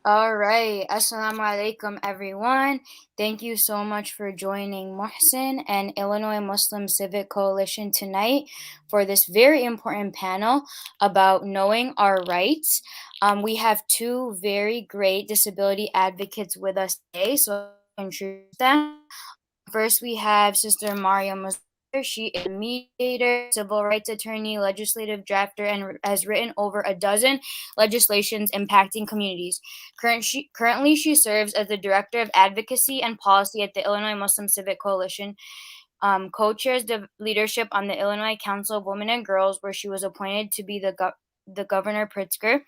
All right. Assalamu alaikum, everyone. Thank you so much for joining Muhsen and Illinois Muslim Civic Coalition tonight for this very important panel about knowing our rights. We have two very great disability advocates with us today, so I'll introduce them. First, we have Sister Maaria. She is a mediator, civil rights attorney, legislative drafter, and has written over a dozen legislations impacting communities. Currently, she serves as the Director of Advocacy and Policy at the Illinois Muslim Civic Coalition, co-chairs the leadership on the Illinois Council of Women and Girls, where she was appointed to be the Governor Pritzker.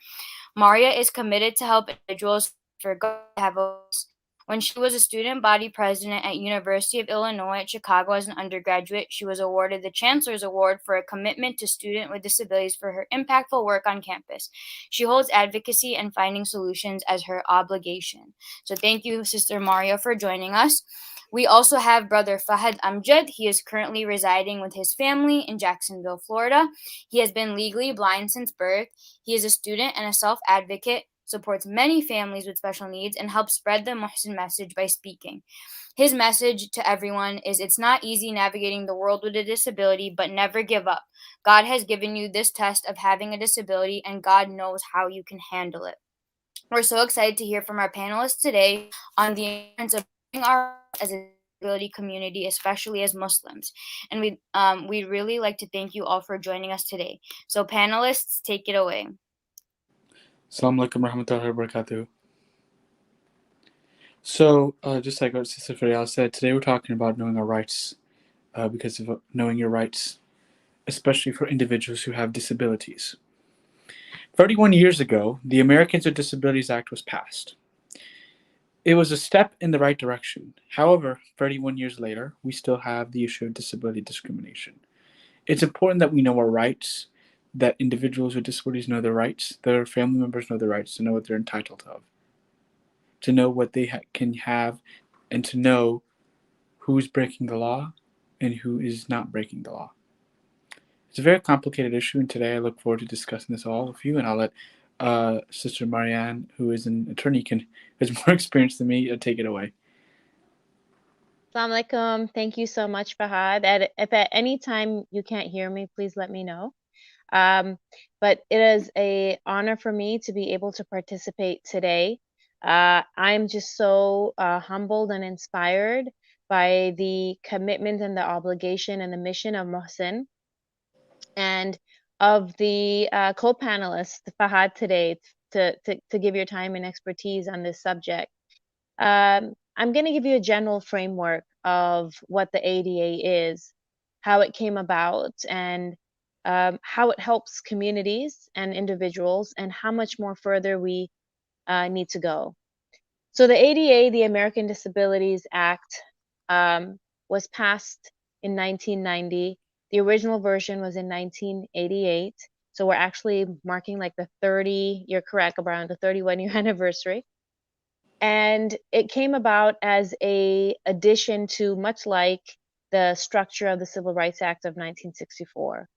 Maaria is committed to help individuals for God to have a voice. When she was a student body president at University of Illinois at Chicago as an undergraduate, she was awarded the Chancellor's Award for a commitment to students with disabilities for her impactful work on campus. She holds advocacy and finding solutions as her obligation. So thank you, Sister Maaria, for joining us. We also have Brother Fahad Amjad. He is currently residing with his family in Jacksonville, Florida. He has been legally blind since birth. He is a student and a self-advocate, supports many families with special needs, and helps spread the Muhsen message by speaking. His message to everyone is it's not easy navigating the world with a disability, but never give up. God has given you this test of having a disability, and God knows how you can handle it. We're so excited to hear from our panelists today on the importance of our as a disability community, especially as Muslims. And we'd really like to thank you all for joining us today. So panelists, take it away. Assalamu alaikum warahmatullahi wabarakatuh. So, just like what Sister Farial said, today we're talking about knowing our rights because of knowing your rights, especially for individuals who have disabilities. 31 years ago, the Americans with Disabilities Act was passed. It was a step in the right direction. However, 31 years later, we still have the issue of disability discrimination. It's important that we know our rights, that individuals with disabilities know their rights, their family members know their rights, to know what they're entitled to know what they can have, and to know who is breaking the law and who is not breaking the law. It's a very complicated issue, and today I look forward to discussing this all with you. And I'll let Sister Marianne, who is an attorney, has more experience than me, take it away. Assalamu alaikum. Thank you so much, Fahad. If at any time you can't hear me, please let me know. But it is an honor for me to be able to participate today. I'm just so humbled and inspired by the commitment and the obligation and the mission of Muhsen and of the co-panelists, Fahad, today to give your time and expertise on this subject. I'm going to give you a general framework of what the ADA is, how it came about, and how it helps communities and individuals, and how much more further we need to go. So the ADA, the American Disabilities Act, was passed in 1990. The original version was in 1988. So we're actually marking like you're correct, around the 31-year anniversary. And it came about as a addition to, much like the structure of the Civil Rights Act of 1964.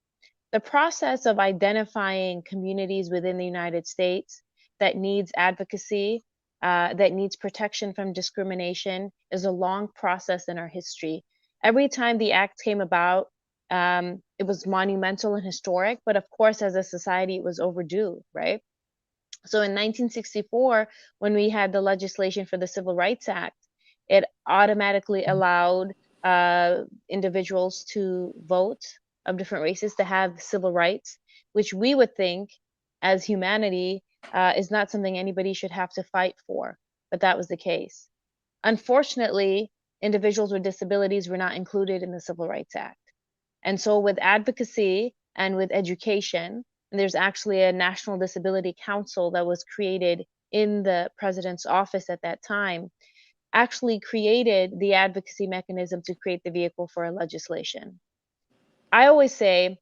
The process of identifying communities within the United States that needs advocacy, that needs protection from discrimination, is a long process in our history. Every time the act came about, it was monumental and historic, but of course, as a society, it was overdue, right? So in 1964, when we had the legislation for the Civil Rights Act, it automatically allowed individuals to vote of different races to have civil rights, which we would think as humanity is not something anybody should have to fight for, but that was the case. Unfortunately, individuals with disabilities were not included in the Civil Rights Act. And so with advocacy and with education, and there's actually a National Disability Council that was created in the president's office at that time, actually created the advocacy mechanism to create the vehicle for a legislation. I always say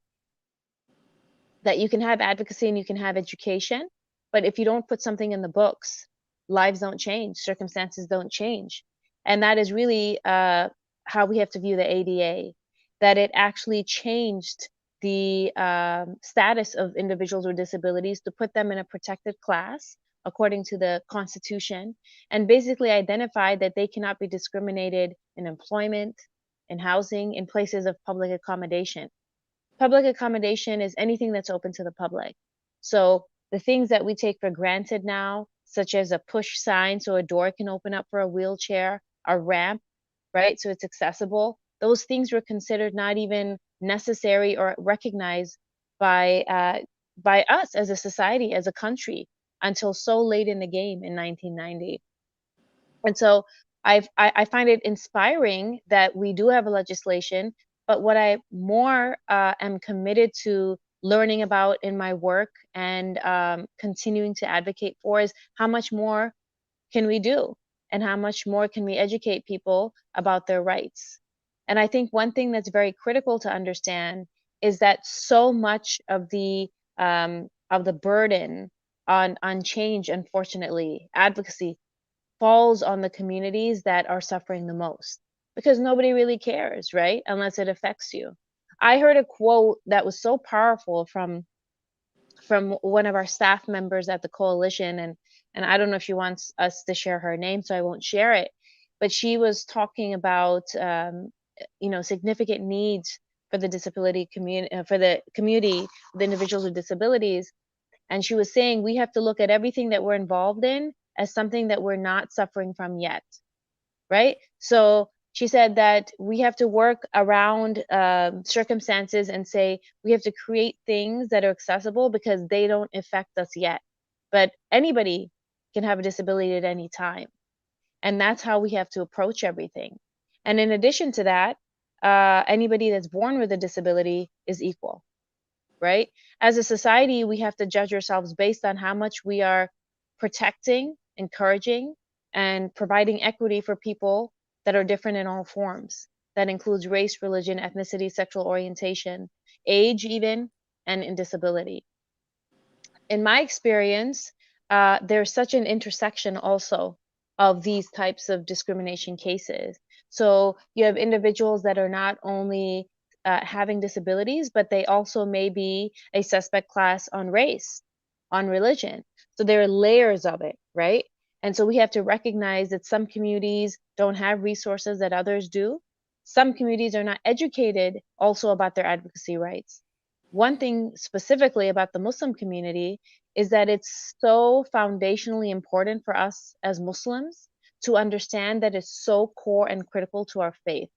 that you can have advocacy and you can have education, but if you don't put something in the books, lives don't change, circumstances don't change. And that is really how we have to view the ADA, that it actually changed the status of individuals with disabilities to put them in a protected class according to the Constitution, and basically identified that they cannot be discriminated in employment, in housing, in places of public accommodation. Public accommodation is anything that's open to the public. So the things that we take for granted now, such as a push sign so a door can open up for a wheelchair, a ramp, right? So it's accessible. Those things were considered not even necessary or recognized by us as a society, as a country, until so late in the game in 1990. And so I find it inspiring that we do have a legislation, but what I more am committed to learning about in my work and continuing to advocate for is how much more can we do and how much more can we educate people about their rights. And I think one thing that's very critical to understand is that so much of the burden on change, unfortunately, advocacy falls on the communities that are suffering the most because nobody really cares, right? Unless it affects you. I heard a quote that was so powerful from one of our staff members at the coalition, and I don't know if she wants us to share her name, so I won't share it. But she was talking about significant needs for the disability community, for the community, the individuals with disabilities, and she was saying we have to look at everything that we're involved in as something that we're not suffering from yet, right? So she said that we have to work around circumstances and say we have to create things that are accessible because they don't affect us yet. But anybody can have a disability at any time. And that's how we have to approach everything. And in addition to that, anybody that's born with a disability is equal, right? As a society, we have to judge ourselves based on how much we are protecting, encouraging, and providing equity for people that are different in all forms. That includes race, religion, ethnicity, sexual orientation, age, even, and in disability. In my experience, there's such an intersection also of these types of discrimination cases. So you have individuals that are not only having disabilities, but they also may be a suspect class on race, on religion. So there are layers of it, right? And so we have to recognize that some communities don't have resources that others do. Some communities are not educated also about their advocacy rights. One thing specifically about the Muslim community is that it's so foundationally important for us as Muslims to understand that it's so core and critical to our faith.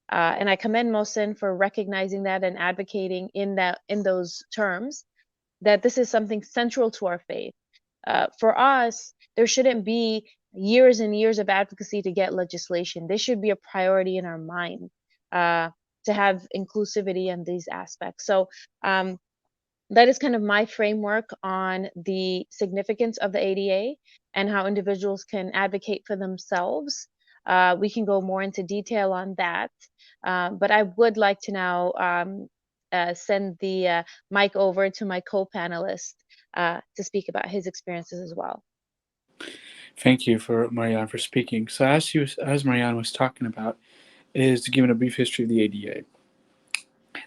And I commend Mohsen for recognizing that and advocating in those terms, that this is something central to our faith. For us, there shouldn't be years and years of advocacy to get legislation. This should be a priority in our mind to have inclusivity in these aspects. So that is kind of my framework on the significance of the ADA and how individuals can advocate for themselves. We can go more into detail on that, but I would like to now send the mic over to my co-panelist to speak about his experiences as well. Thank you for Marianne for speaking. So as Marianne was talking about, is given a brief history of the ADA.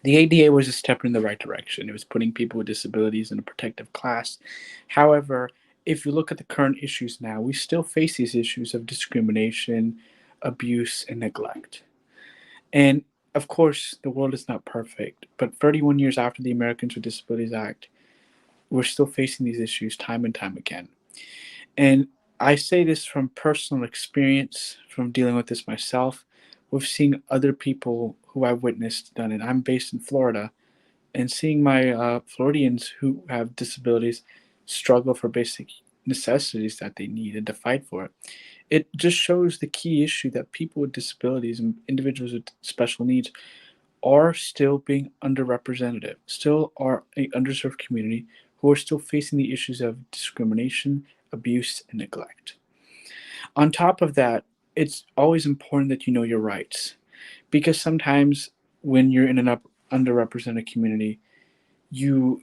The ADA was a step in the right direction. It was putting people with disabilities in a protective class. However, if you look at the current issues now, we still face these issues of discrimination, abuse, and neglect. And of course, the world is not perfect, but 31 years after the Americans with Disabilities Act, we're still facing these issues time and time again. And I say this from personal experience, from dealing with this myself, with seeing other people who I've witnessed done it. I'm based in Florida, and seeing my Floridians who have disabilities struggle for basic necessities that they need and to fight for it. It just shows the key issue that people with disabilities and individuals with special needs are still being underrepresented, still are an underserved community who are still facing the issues of discrimination, abuse, and neglect. On top of that, it's always important that you know your rights because sometimes when you're in an underrepresented community, you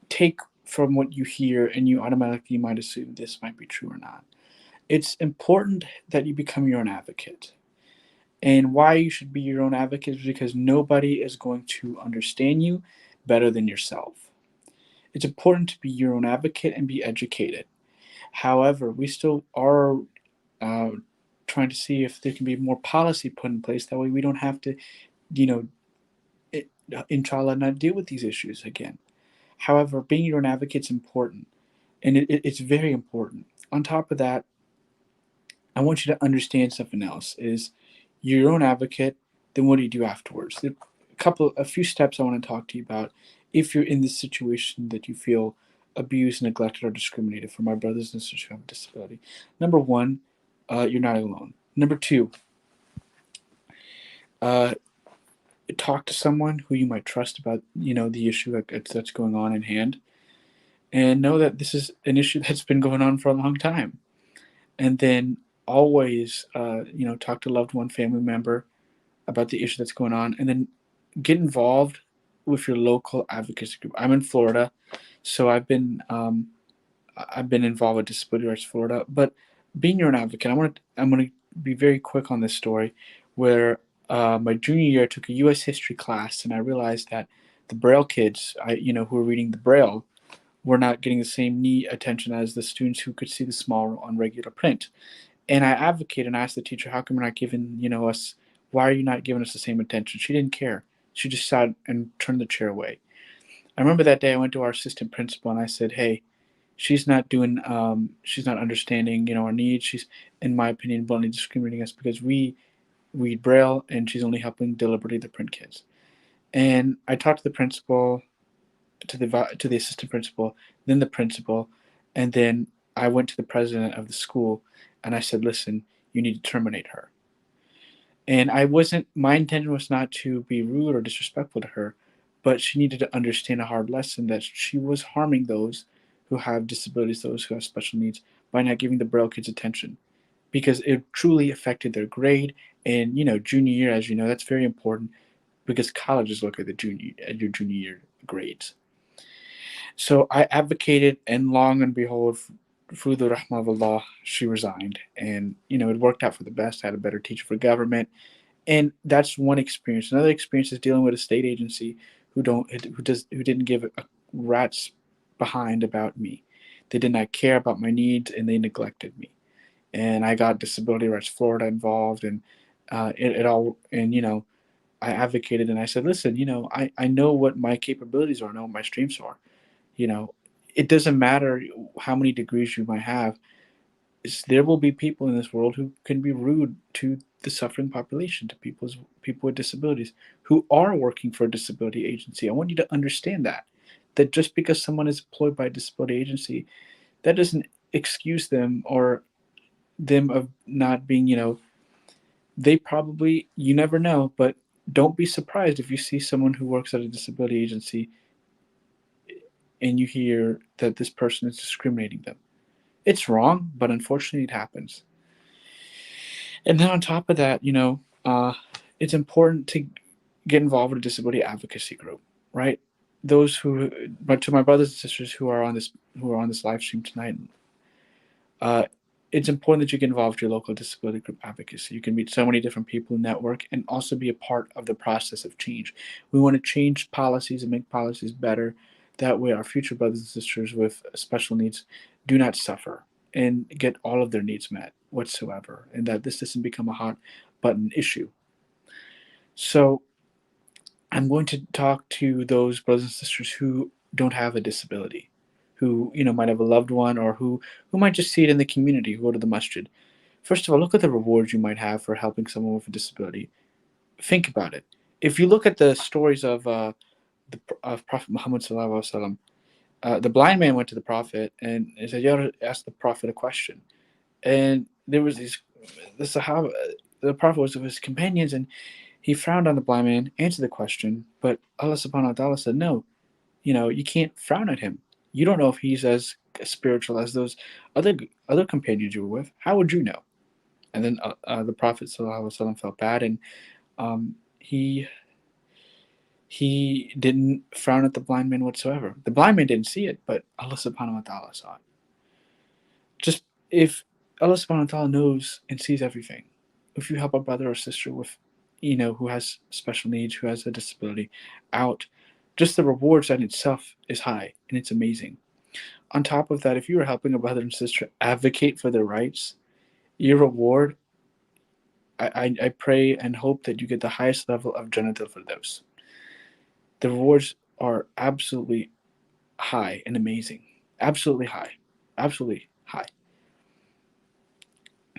take from what you hear and you automatically might assume this might be true or not. It's important that you become your own advocate. And why you should be your own advocate is because nobody is going to understand you better than yourself. It's important to be your own advocate and be educated. However, we still are uh, trying to see if there can be more policy put in place. That way, we don't have to, you know, it, inshallah, not deal with these issues again. However, being your own advocate is important, and it's very important. On top of that, I want you to understand something else: is you're your own advocate. Then what do you do afterwards? A few steps I want to talk to you about if you're in this situation that you feel abused, neglected, or discriminated for my brothers and sisters who have a disability. Number one, you're not alone. Number two, uh, talk to someone who you might trust about the issue that's going on in hand, and know that this is an issue that's been going on for a long time. And then always talk to a loved one, family member about the issue that's going on, and then get involved with your local advocacy group. I'm in Florida, so I've been involved with Disability Rights Florida. But being your own advocate, I'm gonna be very quick on this story, where my junior year I took a U.S. history class, and I realized that the Braille kids, who were reading the Braille, were not getting the same need attention as the students who could see the small on regular print. And I advocated and I asked the teacher, how come you're not giving, us, why are you not giving us the same attention? She didn't care. She just sat and turned the chair away. I remember that day I went to our assistant principal and I said, hey, she's not understanding, our needs. She's, in my opinion, bluntly discriminating us because we read Braille and she's only helping deliberately the print kids. And I talked to the principal, to the assistant principal, then the principal, and then I went to the president of the school and I said, listen, you need to terminate her. And my intention was not to be rude or disrespectful to her, but she needed to understand a hard lesson that she was harming those who have disabilities, those who have special needs, by not giving the Braille kids attention, because it truly affected their grade. And junior year, as you know, that's very important because colleges look at your junior year grades. So I advocated, and long and behold, through the rahmah of Allah, she resigned, and it worked out for the best. I had a better teacher for government, and that's one experience. Another experience is dealing with a state agency who didn't give a rat's behind about me. They did not care about my needs, and they neglected me. And I got Disability Rights Florida involved, and it all, and I advocated and I said, listen, I know what my capabilities are, I know what my strengths are. you know it doesn't matter how many degrees you might have. There will be people in this world who can be rude to the suffering population, to people with disabilities who are working for a disability agency. I want you to understand that just because someone is employed by a disability agency, that doesn't excuse them or them of not being, they probably, you never know, but don't be surprised if you see someone who works at a disability agency and you hear that this person is discriminating them. It's wrong, but unfortunately it happens. And then on top of that, it's important to get involved with a disability advocacy group, right? But to my brothers and sisters who are on this live stream tonight, uh, it's important that you get involved with your local disability group advocacy. You can meet so many different people, network, and also be a part of the process of change. We want to change policies and make policies better. That way, our future brothers and sisters with special needs do not suffer and get all of their needs met whatsoever, and that this doesn't become a hot button issue. So, I'm going to talk to those brothers and sisters who don't have a disability, who might have a loved one, or who might just see it in the community, who go to the masjid. First of all, look at the rewards you might have for helping someone with a disability. Think about it. If you look at the stories of Prophet Muhammad sallallahu alaihi wasallam, the blind man went to the Prophet and he said, "You ask the Prophet a question." And there was the Sahaba, the Prophet was with his companions, and he frowned on the blind man, answered the question, but Allah subhanahu wa ta'ala said, no, you can't frown at him. You don't know if he's as spiritual as those other companions you were with. How would you know? And then the Prophet sallallahu alaihi wasallam felt bad, and he didn't frown at the blind man whatsoever. The blind man didn't see it, but Allah subhanahu wa ta'ala saw it. Just if Allah subhanahu wa ta'ala knows and sees everything, if you help a brother or sister with, who has special needs, who has a disability, out, just the rewards in itself is high and it's amazing. On top of that, if you are helping a brother and sister advocate for their rights, your reward, I pray and hope that you get the highest level of Jannah for those. The rewards are absolutely high and amazing. Absolutely high. Absolutely high.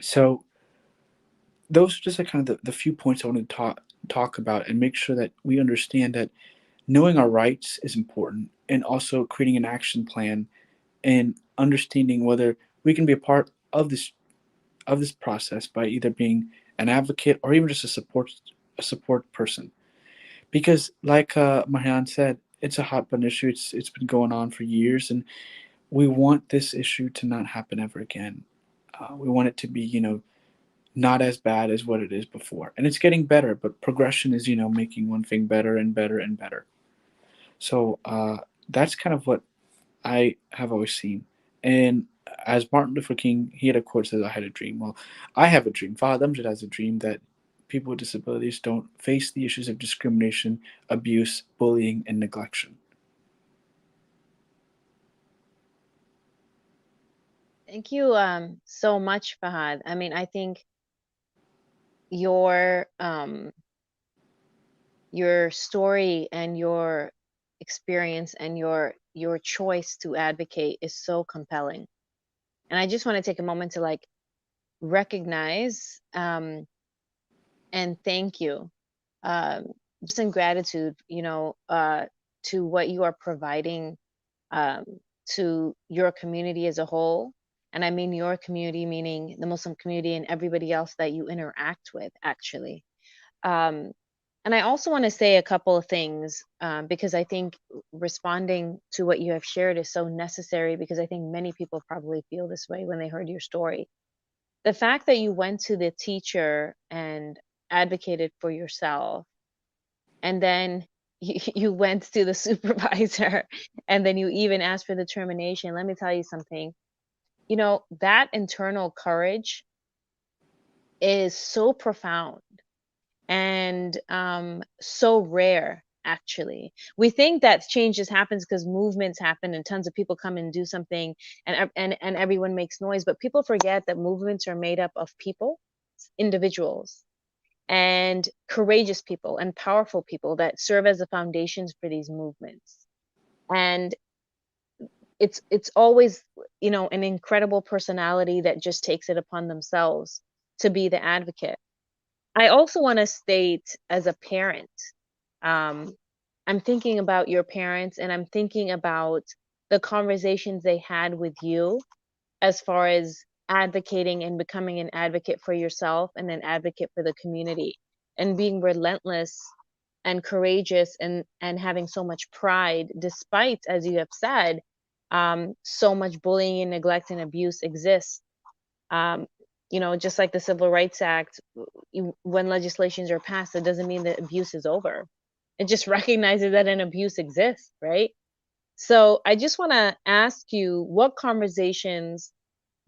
So those are just kind of the few points I want to talk about and make sure that we understand that knowing our rights is important, and also creating an action plan and understanding whether we can be a part of this process by either being an advocate or even just a support person. Because like Mahan said, it's a hot button issue. It's been going on for years, and we want this issue to not happen ever again. We want it to be, not as bad as what it is before, and it's getting better. But progression is, making one thing better and better and better. So that's kind of what I have always seen. And as Martin Luther King, he had a quote that says, "I had a dream." Well, I have a dream. Fahad Amjad has a dream that people with disabilities don't face the issues of discrimination, abuse, bullying, and neglection. Thank you so much, Fahad. I mean, I think your your story and your experience and your choice to advocate is so compelling. And I just want to take a moment to like recognize and thank you, um, just in gratitude, to what you are providing um, to your community as a whole. And I mean your community, meaning the Muslim community and everybody else that you interact with, actually. Um, and I also want to say a couple of things because I think responding to what you have shared is so necessary, because I think many people probably feel this way when they heard your story. The fact that you went to the teacher and advocated for yourself, and then you went to the supervisor, and then you even asked for the termination. Let me tell you something. That internal courage is so profound and so rare. Actually, we think that change just happens because movements happen and tons of people come and do something, and everyone makes noise, but people forget that movements are made up of people, individuals, and courageous people and powerful people that serve as the foundations for these movements. And it's always, an incredible personality that just takes it upon themselves to be the advocate. I also want to state, as a parent, um, I'm thinking about your parents, and I'm thinking about the conversations they had with you as far as advocating and becoming an advocate for yourself and an advocate for the community, and being relentless and courageous, and having so much pride despite, as you have said, so much bullying and neglect and abuse exists. um, just like the Civil Rights Act, when legislations are passed, it doesn't mean that abuse is over. It just recognizes that an abuse exists, right? So I just want to ask you, what conversations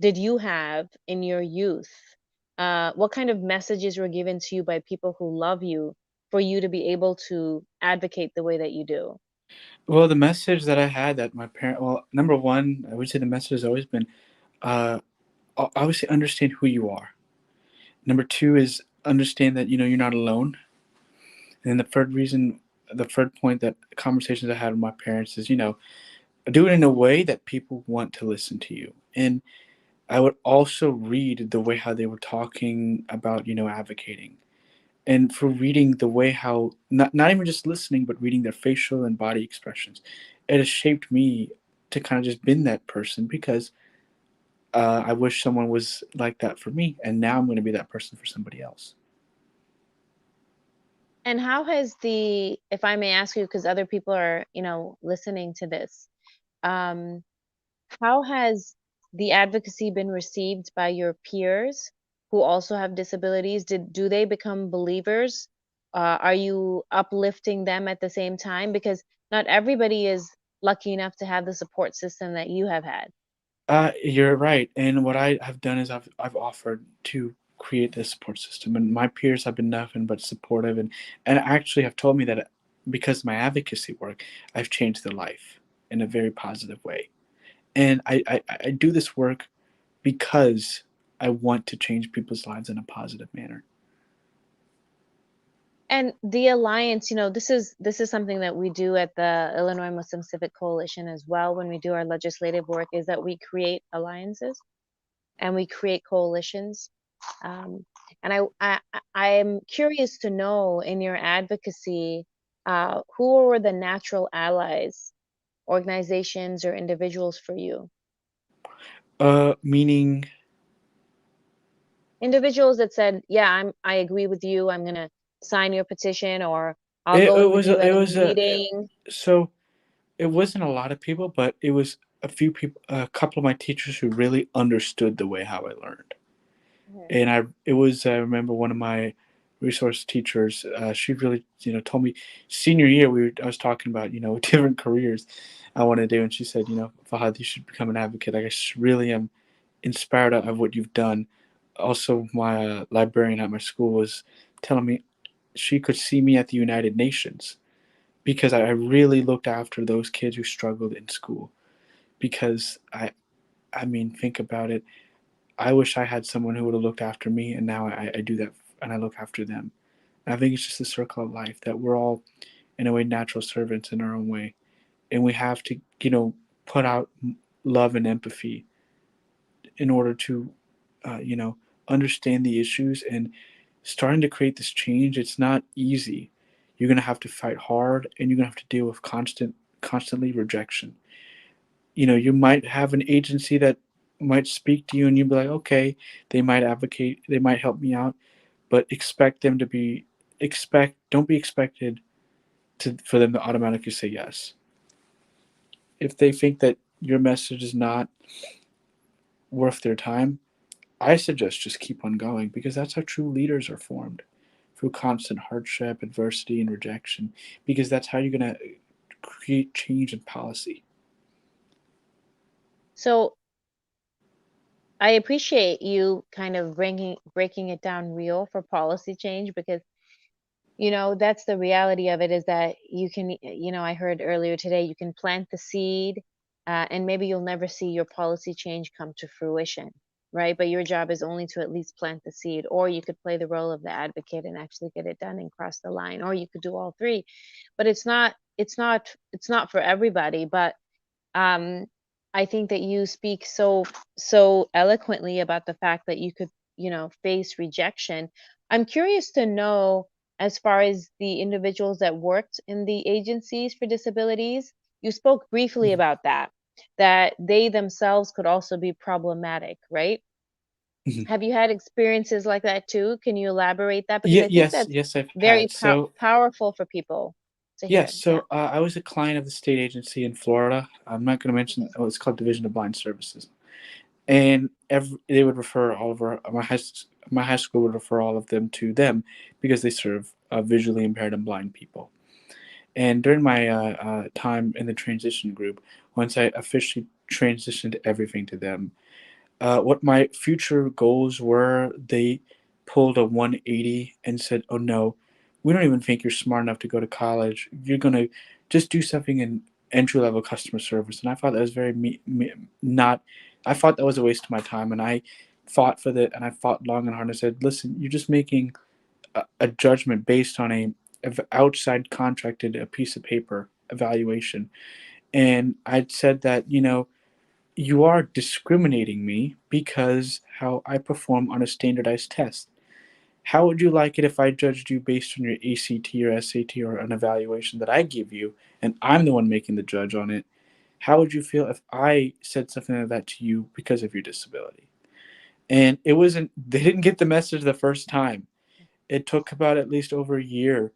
did you have in your youth? What kind of messages were given to you by people who love you for you to be able to advocate the way that you do? Well, the message that I had that my parent, well, number one, I would say the message has always been, uh, obviously understand who you are. Number two is understand that, you're not alone. And then the third point that conversations I had with my parents is, do it in a way that people want to listen to you. And I would also read the way how they were talking about, advocating. And for reading the way how, not even just listening, but reading their facial and body expressions, it has shaped me to kind of just been that person, because I wish someone was like that for me. And now I'm going to be that person for somebody else. And how has if I may ask you, because other people are, listening to this, um, how has the advocacy been received by your peers who also have disabilities? Do they become believers? Are you uplifting them at the same time? Because not everybody is lucky enough to have the support system that you have had. You're right. And what I have done is I've offered to create this support system, and my peers have been nothing but supportive, and actually have told me that because of my advocacy work, I've changed their life in a very positive way. And I do this work because I want to change people's lives in a positive manner. And the alliance, this is something that we do at the Illinois Muslim Civic Coalition as well when we do our legislative work, is that we create alliances and we create coalitions. Um, and I'm curious to know, in your advocacy, who were the natural allies, organizations or individuals for you? Meaning Individuals that said, "Yeah, I agree with you. I'm gonna sign your petition," or "I'll it, go it in with was you a, at it a was a meeting." so it wasn't a lot of people, but it was a few people, a couple of my teachers who really understood the way how I learned. Mhm. And I remember one of my resource teachers, she really, told me senior year, I was talking about, different careers I want to do. And she said, Fahad, you should become an advocate. Like, I just really am inspired of what you've done. Also, my librarian at my school was telling me she could see me at the United Nations because I really looked after those kids who struggled in school. Because I mean, think about it. I wish I had someone who would have looked after me, and now I do that, and I look after them. And I think it's just a circle of life that we're all, in a way, natural servants in our own way, and we have to, put out love and empathy in order to, you know, understand the issues and starting to create this change. It's not easy. You're gonna have to fight hard, and you're gonna have to deal with constantly rejection. You might have an agency that might speak to you, and you'll be like, okay, they might advocate, they might help me out, but expect them to be expect don't be expected to for them to automatically say yes. If they think that your message is not worth their time, I suggest just keep on going, because that's how true leaders are formed, through constant hardship, adversity, and rejection, because that's how you're going to create change in policy. So I appreciate you kind of breaking it down real for policy change, because that's the reality of it, is that you can, I heard earlier today, you can plant the seed, and maybe you'll never see your policy change come to fruition, right? But your job is only to at least plant the seed, or you could play the role of the advocate and actually get it done and cross the line, or you could do all three. But it's not for everybody. But um, I think that you speak so eloquently about the fact that you could, face rejection. I'm curious to know, as far as the individuals that worked in the agencies for disabilities, you spoke briefly Mhm. about that they themselves could also be problematic, right? Mhm. Have you had experiences like that too? Can you elaborate that? Because Yeah, I think yes, that's yes, I've very had. So, powerful for people to yes, hear. Yeah. I was a client of the state agency in Florida. I'm not going to mention, Mhm. oh, it's called Division of Blind Services. And they would refer all of my high school would refer all of them to them because they serve visually impaired and blind people. And during my time in the transition group, once I officially transitioned everything to them, what my future goals were, they pulled a 180 and said, "Oh no, we don't even think you're smart enough to go to college. You're gonna just do something in entry level customer service." And I thought that was very not. I thought that was a waste of my time, and I fought for that, and I fought long and hard. And I said, "Listen, you're just making a judgment based on a outside contracted a piece of paper evaluation." And I said that, you are discriminating me because how I perform on a standardized test. How would you like it if I judged you based on your ACT or SAT or an evaluation that I give you, and I'm the one making the judge on it? How would you feel if I said something like that to you because of your disability? And it wasn't, they didn't get the message the first time. It took about at least over a year,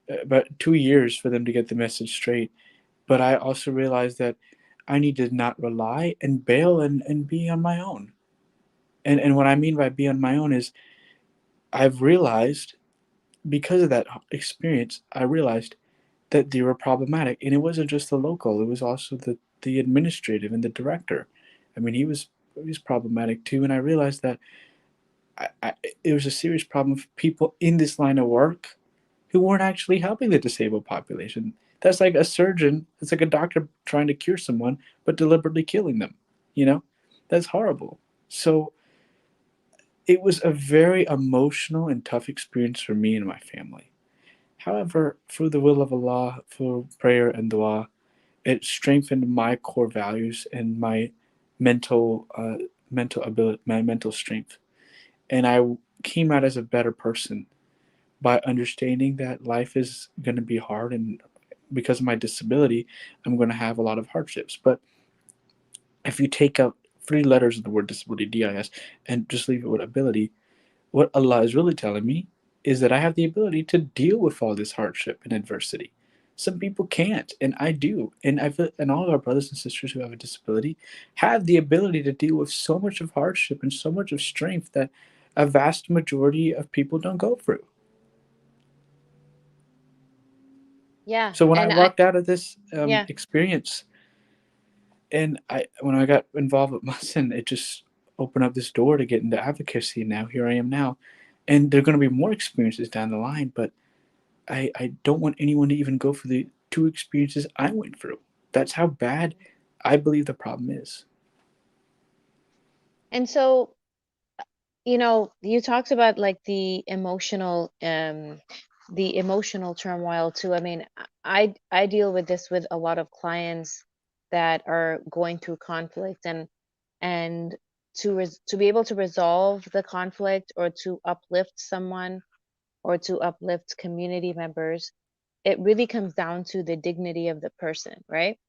about 2 years for them to get the message straight. But I also realized that I need to not rely and bail and be on my own. And what I mean by be on my own is I've realized, because of that experience, I realized that they were problematic. And it wasn't just the local, it was also the administrative and the director. I mean, he was problematic too. And I realized that it was a serious problem for people in this line of work who weren't actually helping the disabled population. That's like a surgeon, it's like a doctor trying to cure someone but deliberately killing them, you know? That's horrible. So it was a very emotional and tough experience for me and my family. However, through the will of Allah, through prayer and dua, it strengthened my core values and my mental mental ability, my mental strength, and I came out as a better person by understanding that life is going to be hard, and because of my disability, I'm going to have a lot of hardships. But if you take out three letters of the word disability, DIS, and just leave it with ability, what Allah is really telling me is that I have the ability to deal with all this hardship and adversity. Some people can't, and I do. And I feel, and all of our brothers and sisters who have a disability have the ability to deal with so much of hardship and so much of strength that a vast majority of people don't go through. Yeah, So when I and I walked out of this yeah. experience, and when I got involved with Muhsen, it just opened up this door to get into advocacy. And now here I am now, and there are going to be more experiences down the line. But I don't want anyone to even go through the two experiences I went through. That's how bad I believe the problem is. And so, you talked about like the emotional turmoil too. I mean, I deal with this with a lot of clients that are going through conflict, and to be able to resolve the conflict, or to uplift someone, or to uplift community members, it really comes down to the dignity of the person, right?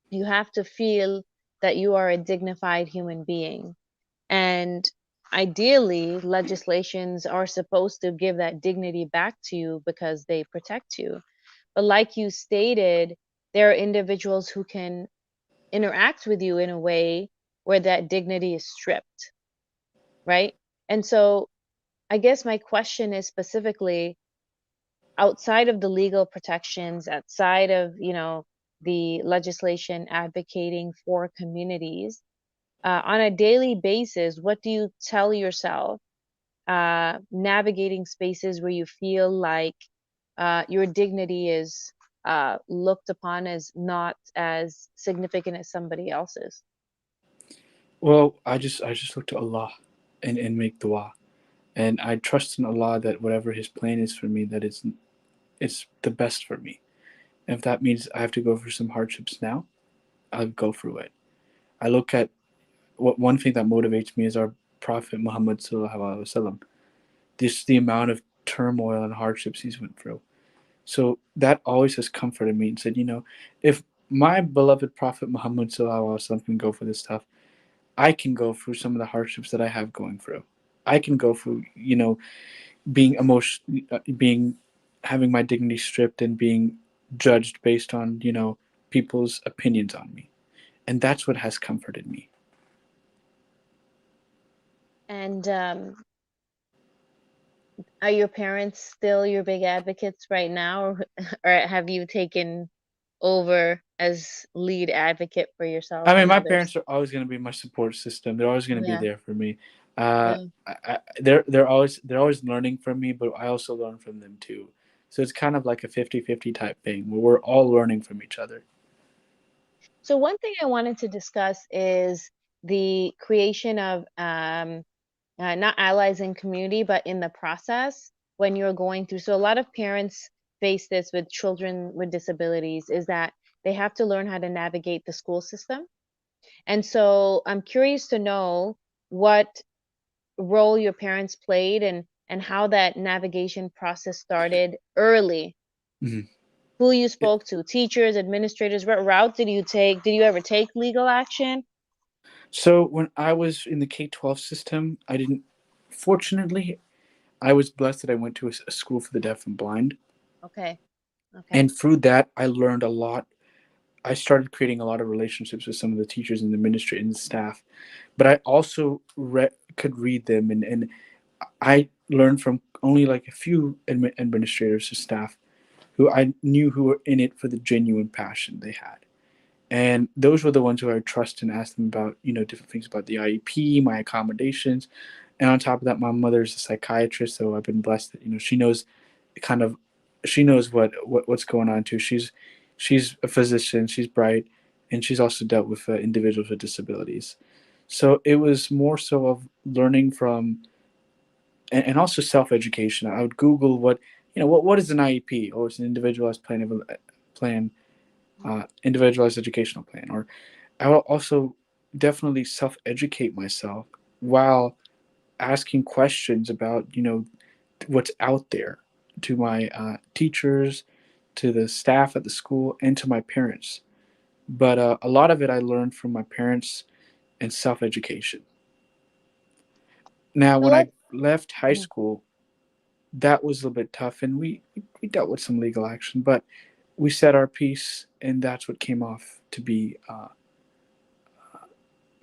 You have to feel that you are a dignified human being. And ideally, legislations are supposed to give that dignity back to you because they protect you. But like you stated, there are individuals who can interact with you in a way where that dignity is stripped, right? And so I guess my question is specifically, outside of the legal protections, outside of, the legislation advocating for communities, on a daily basis, what do you tell yourself, navigating spaces where you feel like your dignity is looked upon as not as significant as somebody else's? Well, I just look to Allah and make dua, and I trust in Allah that whatever His plan is for me, that it's the best for me. And if that means I have to go through some hardships now, I'll go through it. I look at what one thing that motivates me is our Prophet Muhammad sallallahu alaihi wasallam. This the amount of turmoil and hardships he's went through. So that always has comforted me and said, if my beloved Prophet Muhammad sallallahu alaihi wasallam can go for this stuff, I can go through some of the hardships that I have going through. I can go through, being emotion, being having my dignity stripped and being judged based on, people's opinions on me, and that's what has comforted me. And are your parents still your big advocates right now, or, or have you taken over as lead advocate for yourself I mean, and my others? parents are always going to be my support system. They're always going to be Yeah, there for me. Uh, yeah. they're always learning from me, but I also learn from them too. So it's kind of like a 50-50 type thing where we're all learning from each other. So one thing I wanted to discuss is the creation of not allies in community, but in the process when you're going through. So a lot of parents face this with children with disabilities, is that they have to learn how to navigate the school system. And so I'm curious to know what role your parents played, and how that navigation process started early. Mhm. Who you spoke to, teachers, administrators, what route did you take? Did you ever take legal action? So when I was in the K-12 system, I didn't. Fortunately, I was blessed that I went to a school for the deaf and blind, Okay, okay. and through that, I learned a lot. I started creating a lot of relationships with some of the teachers and the administrators and the staff, but I also could read them, and I learned from only like a few administrators or staff who I knew who were in it for the genuine passion they had. And those were the ones who I would trust and ask them about, different things about the IEP, my accommodations. And on top of that, my mother's a psychiatrist, so I've been blessed that, she knows kind of she knows what's going on too. She's a physician. She's bright, and she's also dealt with individuals with disabilities. So it was more so of learning from, and also self education. I would Google what is an IEP? Oh, it's an individualized plan, individualized educational plan. Or I will also definitely self educate myself while asking questions about what's out there to my teachers, to the staff at the school, and to my parents. But a lot of it I learned from my parents and self education. Now, So when I let's left high mhm. school, that was a little bit tough, and we dealt with some legal action, but we said our piece, and that's what came off to be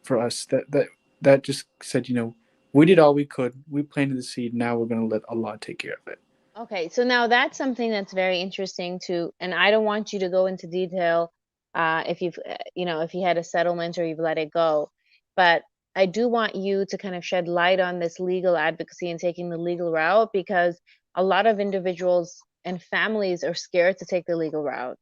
for us. That just said, we did all we could. We planted the seed. Now we're going to let Allah take care of it. Okay, so now that's something that's very interesting to, and I don't want you to go into detail if you've, if you had a settlement or you've let it go, but I do want you to kind of shed light on this legal advocacy and taking the legal route because a lot of individuals and families are scared to take the legal route.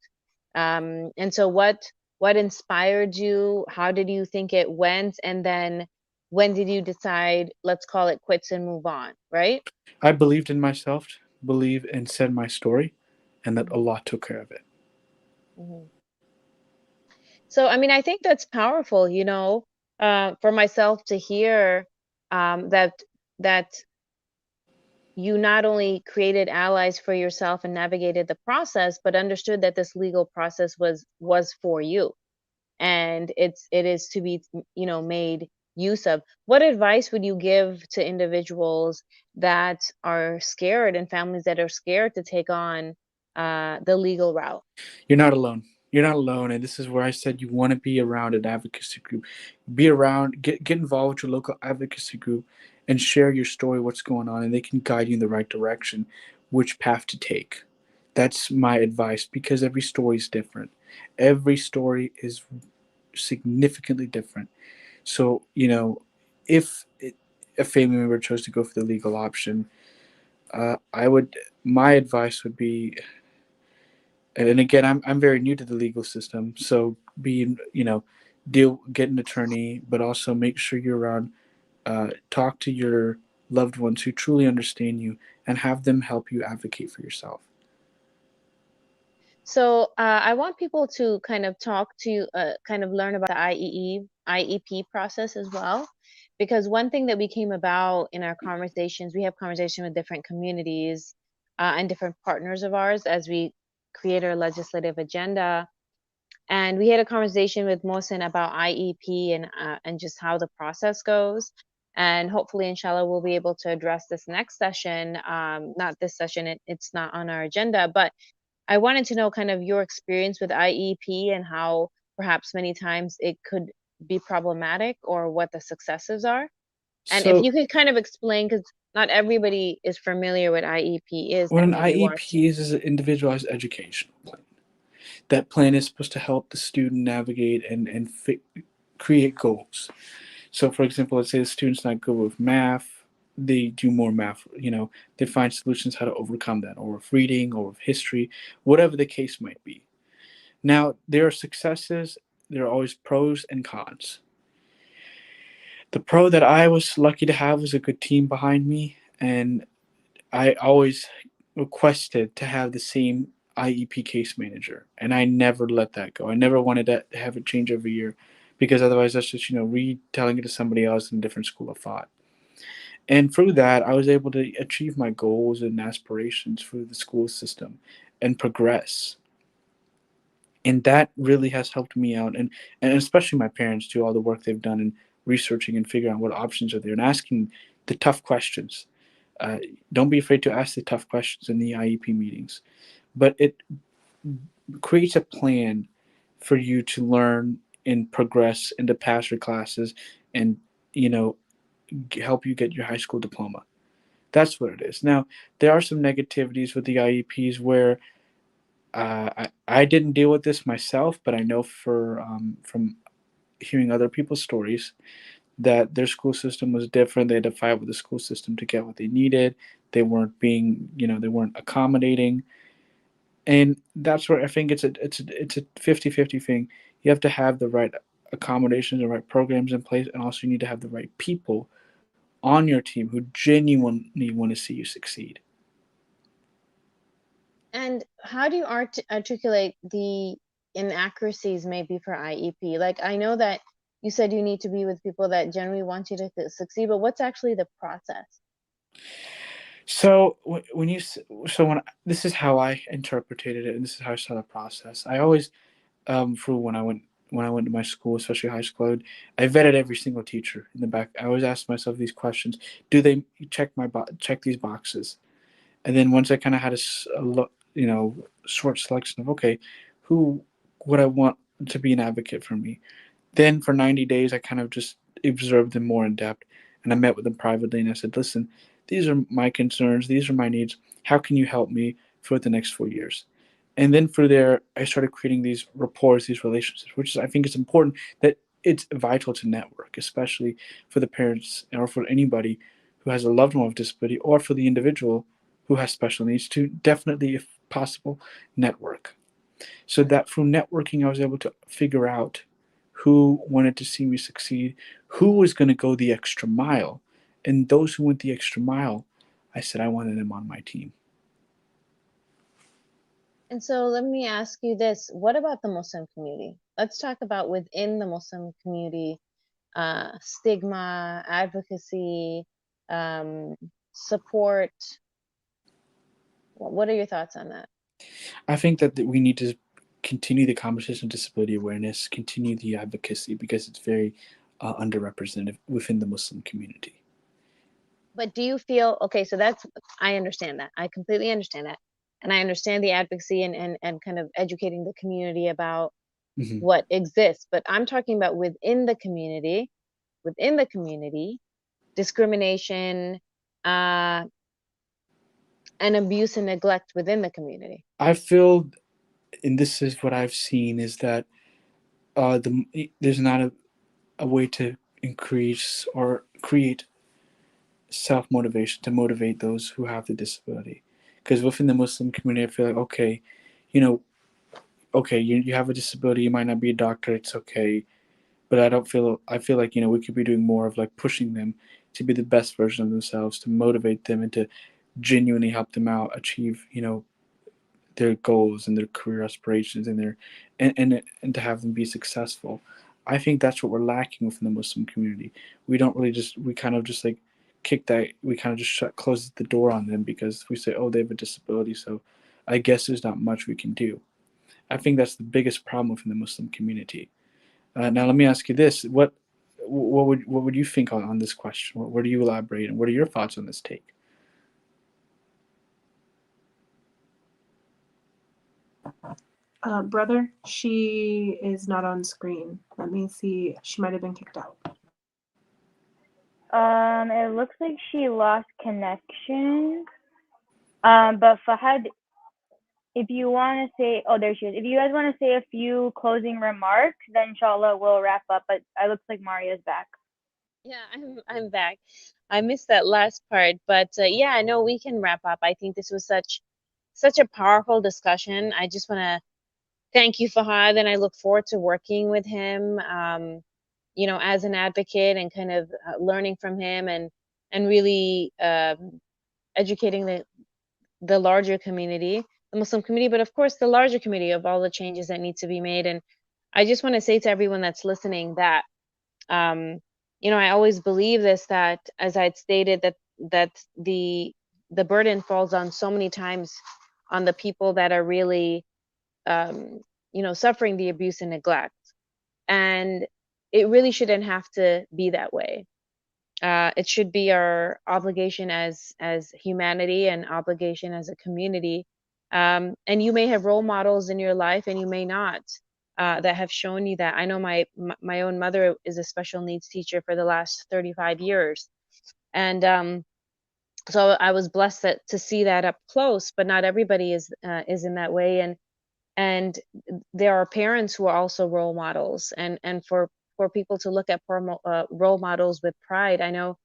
And so what inspired you? How did you think it went? And then when did you decide, let's call it quits and move on, right? I believed in myself, believe and said my story, and that Mhm, Allah took care of it. mhm. So, I mean, I think that's powerful, for myself to hear that you not only created allies for yourself and navigated the process, but understood that this legal process was for you, and it is to be, made use of. What advice would you give to individuals that are scared and families that are scared to take on the legal route? You're not alone. You're not alone, and this is where I said you want to be around an advocacy group. Be around, get involved with your local advocacy group, and share your story, what's going on, and they can guide you in the right direction, which path to take. That's my advice because every story is different. Every story is significantly different. So if a family member chose to go for the legal option, I would. My advice would be, and again, I'm very new to the legal system, so being get an attorney, but also make sure you're around. Talk to your loved ones who truly understand you, and have them help you advocate for yourself. So I want people to kind of talk to, kind of learn about the IEP process as well, because one thing that we came about in our conversations, we have conversation with different communities and different partners of ours as we create our legislative agenda. And we had a conversation with Mohsen about IEP and just how the process goes. And hopefully, inshallah, we'll be able to address this next session. Not this session; it's not on our agenda, but I wanted to know kind of your experience with IEP and how perhaps many times it could be problematic or what the successes are. And if So you could kind of explain, because not everybody is familiar with IEP is what that an maybe wants to. IEP is an individualized educational plan. That plan is supposed to help the student navigate and create goals. So, for example, let's say the student's not good with math, they do more math. They find solutions how to overcome that, or with reading, or with history, whatever the case might be. Now, there are successes. There are always pros and cons. The pro that I was lucky to have was a good team behind me, and I always requested to have the same IEP case manager, and I never let that go. I never wanted to have it change every year, because otherwise that's just retelling it to somebody else in a different school of thought. And through that, I was able to achieve my goals and aspirations through the school system and progress. And that really has helped me out, and especially my parents too, all the work they've done in researching and figuring out what options are there and asking the tough questions. Uh, don't be afraid to ask the tough questions in the IEP meetings. But it creates a plan for you to learn and progress and to pass your classes, and you know help you get your high school diploma. That's what it is. Now, there are some negativities with the IEPs where I didn't deal with this myself, but I know from hearing other people's stories that their school system was different. They had to fight with the school system to get what they needed. They weren't accommodating. And that's where I think it's a 50-50 thing. You have to have the right accommodations, the right programs in place, and also you need to have the right people on your team who genuinely want to see you succeed. And how do you articulate the inaccuracies maybe for IEP? Like, I know that you said you need to be with people that generally want you to succeed, but what's actually the process? So when you so when this is how I interpreted it, and this is how I saw the process. I always for when I went to my school, especially high school, I vetted every single teacher in the back. I always asked myself these questions: do they check these boxes? And then once I kind of had short selection of, okay, who would I want to be an advocate for me? Then for 90 days, I kind of just observed them more in depth, and I met with them privately, and I said, listen, these are my concerns, these are my needs. How can you help me for the next 4 years? And then for there, I started creating these rapports, these relationships, which is, I think it's important that it's vital to network, especially for the parents or for anybody who has a loved one with disability, or for the individual who has special needs, to definitely, if possible, network. So that through networking, I was able to figure out who wanted to see me succeed, who was going to go the extra mile. And those who went the extra mile, I said I wanted them on my team. And so let me ask you this. What about the Muslim community? Let's talk about within the Muslim community, stigma, advocacy, support. What are your thoughts on that? I think that we need to continue the conversation of disability awareness, continue the advocacy, because it's very underrepresented within the Muslim community. But do you feel, okay, so that's, I understand that. I completely understand that. And I understand the advocacy and kind of educating the community about Hmm. what exists. But I'm talking about within the community, discrimination, uh, and abuse and neglect within the community. I feel, and this is what I've seen, is that there's not a way to increase or create self motivation to motivate those who have the disability. Because within the Muslim community, I feel like, okay, you know, okay, you have a disability, you might not be a doctor, it's okay. But I feel like, we could be doing more of like pushing them to be the best version of themselves, to motivate them and to genuinely help them out achieve, their goals and their career aspirations and and to have them be successful. I think that's what we're lacking within the Muslim community. We don't really just we kind of just like we kind of just close the door on them because we say, oh, they have a disability, so I guess there's not much we can do. I think that's the biggest problem within the Muslim community. Now let me ask you this: what would you think on this question? Where do you elaborate, and what are your thoughts on this take? Brother, she is not on screen. Let me see. She might have been kicked out. It looks like she lost connection. But Fahad, if you want to say, oh, there she is. If you guys want to say a few closing remarks, then inshallah we'll wrap up. But it looks like Maria's back. Yeah, I'm back. I missed that last part, but yeah, no, we can wrap up. I think this was such a powerful discussion. I just want to thank you, Fahad, and I look forward to working with him. As an advocate and kind of learning from him and really educating the larger community, the Muslim community, but of course the larger community of all the changes that need to be made. And I just want to say to everyone that's listening that um, I always believe this, that as I'd stated, that the burden falls on so many times on the people that are really suffering the abuse and neglect. And it really shouldn't have to be that way. It should be our obligation as humanity and obligation as a community. And you may have role models in your life, and you may not, that have shown you that. I know my own mother is a special needs teacher for the last 35 years, and so I was blessed to see that up close. But not everybody is in that way, and there are parents who are also role models, and for people to look at role models with pride. I know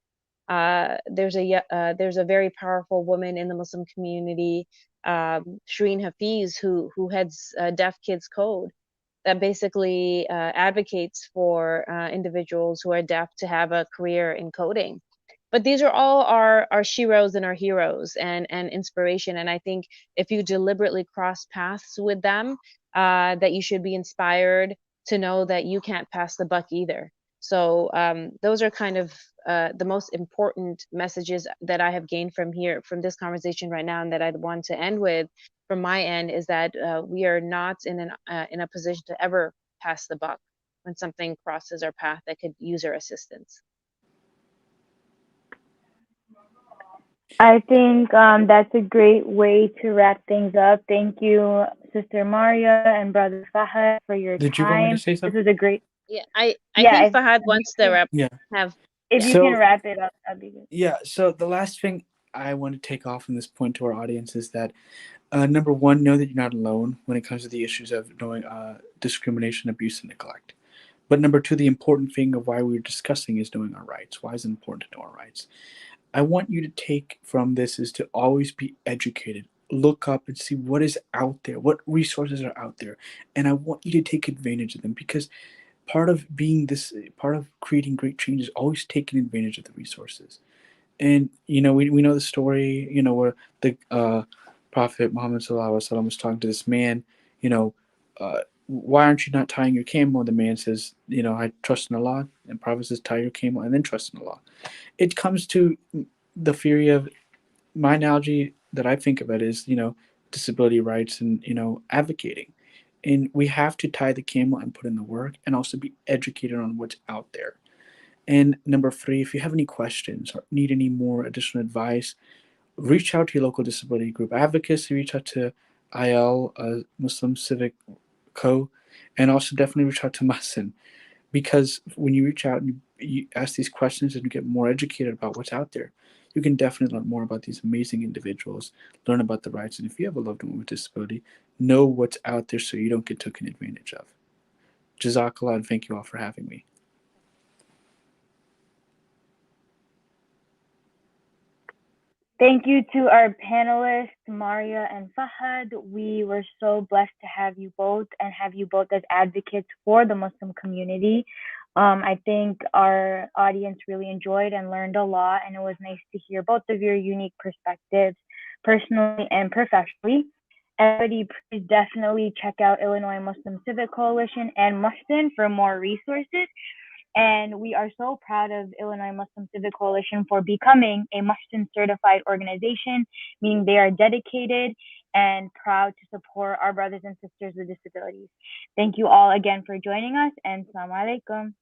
there's a very powerful woman in the Muslim community Shireen Hafiz, who heads Deaf Kids Code, that basically advocates for individuals who are deaf to have a career in coding. But these are all our sheroes and our heroes and inspiration. And I think if you deliberately cross paths with them, that you should be inspired to know that you can't pass the buck either. So those are kind of the most important messages that I have gained from this conversation right now, and that I'd want to end with from my end is that we are not in a position to ever pass the buck when something crosses our path that could use our assistance. I think that's a great way to wrap things up. Thank you, Sister Maaria and Brother Fahad, for your Did you want me to time. say This something? is a great. Yeah, I Yeah, think Fahad wants to Yeah. have. if Yeah. you can So wrap it up, that'd be good. yeah. So the last thing I want to take off from this point to our audience is that number one, know that you're not alone when it comes to the issues of knowing discrimination, abuse, and neglect. But number two, the important thing of why we're discussing is knowing our rights. Why is it important to know our rights? I want you to take from this is to always be educated. Look up and see what is out there, what resources are out there, and I want you to take advantage of them because part of creating great change is always taking advantage of the resources. And we know the story, where the Prophet Muhammad Sallallahu Alaihi Wasallam was talking to this man, why aren't you not tying your camel? The man says, I trust in Allah. And Prophet says, tie your camel and then trust in Allah. It comes to the theory of my analogy that I think of it is, disability rights and, advocating. And we have to tie the camel and put in the work and also be educated on what's out there. And number three, if you have any questions or need any more additional advice, reach out to your local disability group advocacy, reach out to IL, Muslim Civic Co., and also definitely reach out to Muhsen. Because when you reach out and you ask these questions and you get more educated about what's out there, you can definitely learn more about these amazing individuals, learn about the rights, and if you have a loved one with disability, know what's out there so you don't get taken advantage of. Jazakallah, and thank you all for having me. Thank you to our panelists, Maaria and Fahad. We were so blessed to have you both and have you both as advocates for the Muslim community. I think our audience really enjoyed and learned a lot, and it was nice to hear both of your unique perspectives, personally and professionally. Everybody, please definitely check out Illinois Muslim Civic Coalition and Muhsen for more resources. And we are so proud of Illinois Muslim Civic Coalition for becoming a Muhsen certified organization, meaning they are dedicated and proud to support our brothers and sisters with disabilities. Thank you all again for joining us, and Assalamu alaikum.